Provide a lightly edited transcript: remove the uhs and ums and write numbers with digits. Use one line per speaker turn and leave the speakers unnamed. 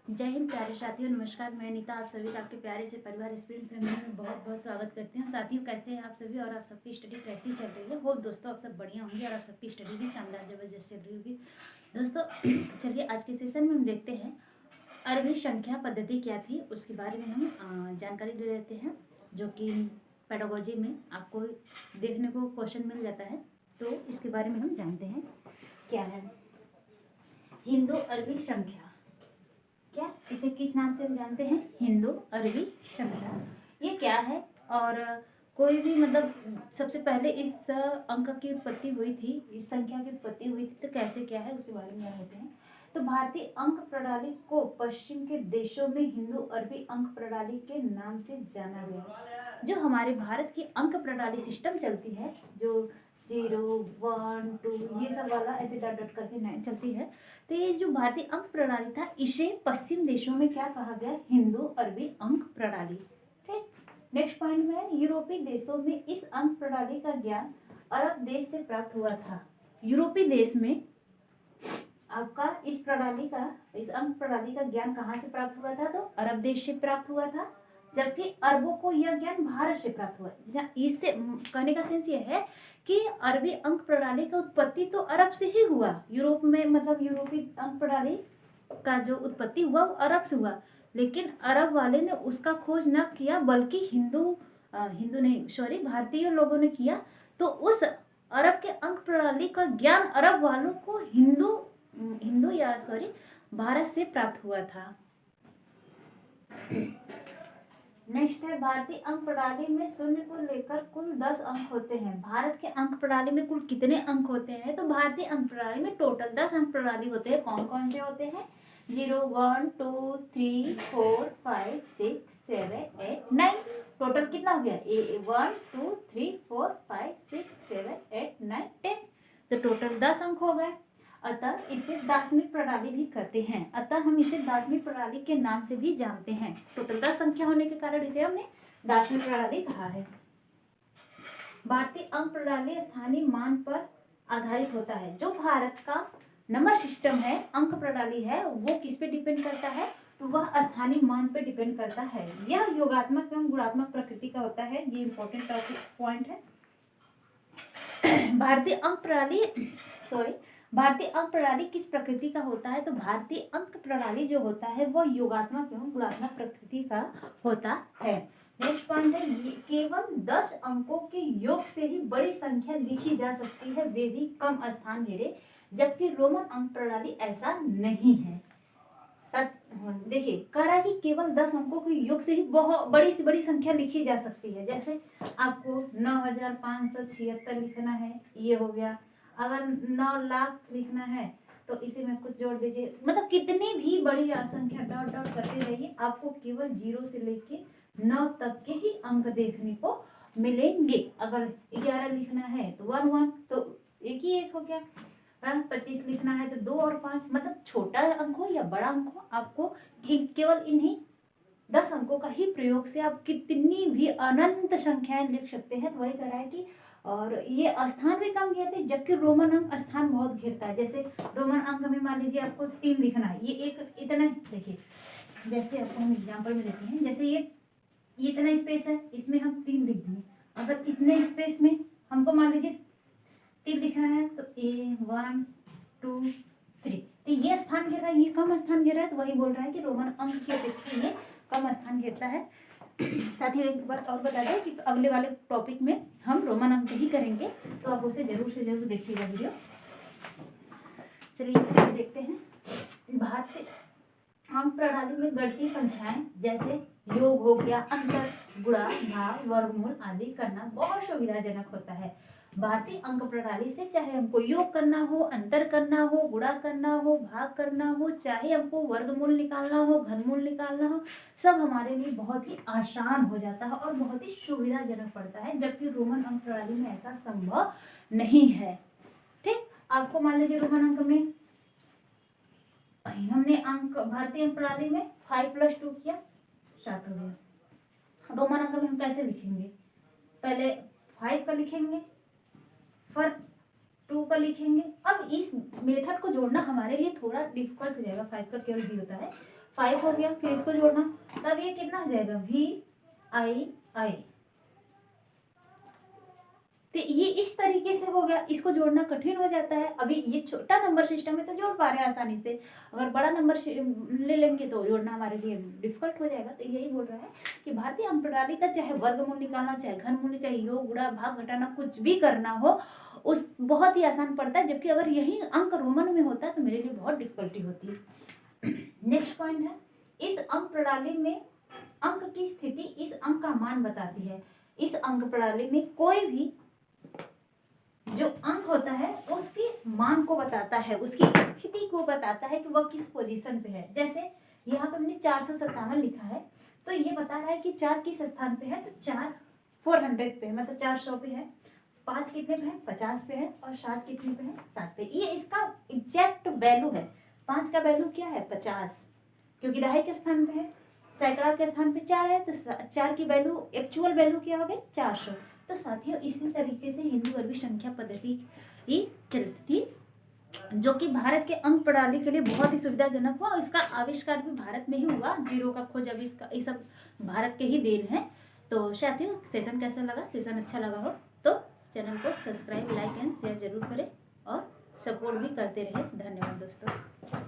जय हिंद प्यारे साथियों, नमस्कार। मैं नीता आप सभी का आपके प्यारे से परिवार एस्पिरेंट फैमिली में बहुत बहुत स्वागत करती हूँ। साथियों, कैसे हैं आप सभी और आप सबकी स्टडी कैसी चल रही है? होप दोस्तों आप सब बढ़िया होंगे और आप सबकी स्टडी भी शानदार जबरदस्त चल रही होगी। दोस्तों चलिए आज के सेशन में हम देखते हैं अरबी संख्या पद्धति क्या थी, उसके बारे में हम जानकारी ले लेते हैं, जो कि पेडागोजी में आपको देखने को क्वेश्चन मिल जाता है। तो इसके बारे में हम जानते हैं क्या है हिंदू अरबी संख्या। क्या इसे किस नाम से हम जानते हैं? हिंदू अरबी संख्या। ये क्या है? और कोई भी मतलब सबसे पहले इस अंक की उत्पत्ति हुई थी, इस संख्या की उत्पत्ति हुई थी, तो कैसे क्या है उसके बारे में जान लेते हैं। तो भारतीय अंक प्रणाली को पश्चिम के देशों में हिंदू अरबी अंक प्रणाली के नाम से जाना गया। जो हमारे भारत की अंक प्रणाली सिस्टम चलती है, जो 0, 1, 2 ये सब वाला ऐसे डॉट डॉट करके 9 चलती है, तो ये जो भारतीय अंक प्रणाली था, इसे पश्चिम देशों में क्या कहा गया? हिंदू अरबी अंक प्रणाली। ठीक। नेक्स्ट पॉइंट में यूरोपीय देशों में इस अंक प्रणाली का ज्ञान अरब देश से प्राप्त हुआ था। यूरोपीय देश में आपका इस अंक प्रणाली का ज्ञान कहाँ से प्राप्त हुआ था? तो अरब देश से प्राप्त हुआ था, जबकि अरबों को यह ज्ञान भारत से प्राप्त हुआ। इससे कहने का सेंस यह है कि अरबी अंक प्रणाली का उत्पत्ति तो अरब से ही हुआ। यूरोप में मतलब यूरोपीय अंक प्रणाली का जो उत्पत्ति हुआ वो अरब से हुआ, लेकिन अरब वाले ने उसका खोज न किया, बल्कि भारतीय लोगों ने किया। तो उस अरब के अंक प्रणाली का ज्ञान अरब वालों को भारत से प्राप्त हुआ था। नेक्स्ट है भारतीय अंक प्रणाली में शून्य को लेकर कुल 10 अंक होते हैं। भारत के अंक प्रणाली में कुल कितने अंक होते हैं? तो भारतीय अंक प्रणाली में टोटल 10 अंक प्रणाली होते हैं। कौन कौन से होते हैं? 0, 1, 2, 3, 4, 5, 6, 7, 8, 9। टोटल कितना हो गया? 1, 2, 3, 4, 5, 6, 7, 8, 9, 10। तो टोटल 10 अंक हो गए। अतः इसे दार्शनिक प्रणाली भी कहते हैं। अतः हम इसे दार्शनिक प्रणाली के नाम से भी जानते हैं। टोटल 10 संख्या होने के कारण इसे हमने दार्शनिक प्रणाली कहा है। भारतीय अंक प्रणाली स्थानीय मान पर आधारित होता है। जो भारत का नंबर सिस्टम है, अंक प्रणाली है, वो किस पे डिपेंड करता है? तो वह स्थानीय मान पे डिपेंड करता है। यह योगात्मक एवं गुणात्मक प्रकृति का होता है। ये इंपॉर्टेंट पॉइंट है। भारतीय अंक प्रणाली किस प्रकृति का होता है? तो भारतीय अंक प्रणाली जो होता है वह योगात्मक एवं गुणात्मक प्रकृति का होता है। नेक्स्ट पॉइंट है केवल 10 अंकों के योग से ही बड़ी संख्या लिखी जा सकती है, वे भी कम स्थान घेरे, जबकि रोमन अंक प्रणाली ऐसा नहीं है। देखिए कह रहा है कि केवल 10 अंकों के योग से ही बहुत बड़ी से बड़ी संख्या लिखी जा सकती है। जैसे आपको 9576 लिखना है, ये हो गया। अगर 9 लाख लिखना है तो इसी में कुछ जोड़ दीजिए। मतलब कितनी भी बड़ी संख्या डॉट डॉट करते रहिए, आपको केवल 0 से लेके 9 तक के ही अंक देखने को मिलेंगे। अगर 11 लिखना है तो 1 1, तो एक ही एक हो गया। 25 लिखना है तो 2 और 5, मतलब छोटा अंक हो या बड़ा अंक हो, आपको केवल इन्हीं 10 अंकों का ही प्रयोग से आप कितनी भी अनंत संख्याएं लिख सकते हैं। तो वही कह रहा है कि और ये स्थान भी कम घेरते हैं, जबकि रोमन अंक स्थान बहुत घेरता है। जैसे रोमन अंक में मान लीजिए आपको 3 लिखना है, ये एक इतना देखिए, जैसे आपको हम एग्जाम्पल में देते हैं, जैसे ये इतना स्पेस है, इसमें हम 3 लिख दिए। अगर इतने स्पेस में हमको मान लीजिए 3 लिखना है तो 1 2 3, तो ये स्थान घेर रहा है, ये कम स्थान घेर रहा है। तो वही बोल रहा है कि रोमन अंक की अपेक्षा ये कम स्थान घेरता है। साथ ही एक बात और बता दें कि अगले वाले टॉपिक में हम रोमन अंक ही करेंगे, तो आप उसे जरूर से जरूर देखिएगा वीडियो। चलिए देखते हैं। भारतीय अंक प्रणाली में गणितीय संख्याएं जैसे योग हो गया, अंतर, गुणा, भाग, वर्गमूल आदि करना बहुत सुविधाजनक होता है। भारतीय अंक प्रणाली से चाहे हमको योग करना हो, अंतर करना हो, गुणा करना हो, भाग करना हो, चाहे हमको वर्गमूल निकालना हो, घनमूल निकालना हो, सब हमारे लिए बहुत ही आसान हो जाता है और बहुत ही सुविधाजनक पड़ता है, जबकि रोमन अंक प्रणाली में ऐसा संभव नहीं है। ठीक, आपको मान लीजिए रोमन अंक में हमने अंक भारतीय अंक प्रणाली में 5 + 2 किया 7 हो गया। रोमन अंक में हम कैसे लिखेंगे? पहले 5 का लिखेंगे, फिर 2 का लिखेंगे। अब इस मेथड को जोड़ना हमारे लिए थोड़ा डिफिकल्ट हो जाएगा। 5 का केवल भी होता है, 5 हो गया, फिर इसको जोड़ना, तब ये कितना हो जाएगा VII। तो ये इस तरीके से हो गया। इसको जोड़ना कठिन हो जाता है, अभी ये छोटा नंबर सिस्टम है तो जोड़ पा रहे हैं आसानी से, अगर बड़ा नंबर ले लेंगे तो जोड़ना हमारे लिए डिफिकल्ट हो जाएगा। तो यही बोल रहा है कि भारतीय अंक प्रणाली का चाहे वर्गमूल निकालना, चाहे घनमूल, चाहे योग, गुणा, भाग, घटाना, कुछ भी करना हो उस बहुत ही आसान पड़ता है, जबकि अगर यही अंक रोमन में होता है तो मेरे लिए बहुत डिफिकल्टी होती है। नेक्स्ट पॉइंट है, इस अंक प्रणाली में अंक की स्थिति इस अंक का मान बताती है। इस अंक प्रणाली में कोई भी जो अंक होता है उसके मान को बताता है, उसकी स्थिति को बताता है कि वह किस पोजीशन पे है। जैसे यहाँ पे हमने 457 लिखा है, तो ये बता रहा है कि 4 किस स्थान पे है, तो 4 400 पे है, मतलब 400 पे है। 5 कितने पे है, 50 पे है, और 7 कितने पे है, 7 पे। ये इसका एग्जैक्ट वैल्यू है। 5 का वैल्यू क्या है, 50, क्योंकि दहाई के स्थान पे है। सैकड़ा के स्थान पे 4 है, तो 4 की वैल्यू, एक्चुअल वैल्यू क्या हो गई, 400। तो साथियों इसी तरीके से हिंदू अरबी संख्या पद्धति ही चलती थी, जो कि भारत के अंक प्रणाली के लिए बहुत ही सुविधाजनक हुआ, और इसका आविष्कार भी भारत में ही हुआ। जीरो का खोज अभी इसका, ये सब भारत के ही देन है। तो साथियों सेशन कैसा लगा, सेशन अच्छा लगा हो तो चैनल को सब्सक्राइब, लाइक एंड शेयर जरूर करें, और सपोर्ट भी करते रहे। धन्यवाद दोस्तों।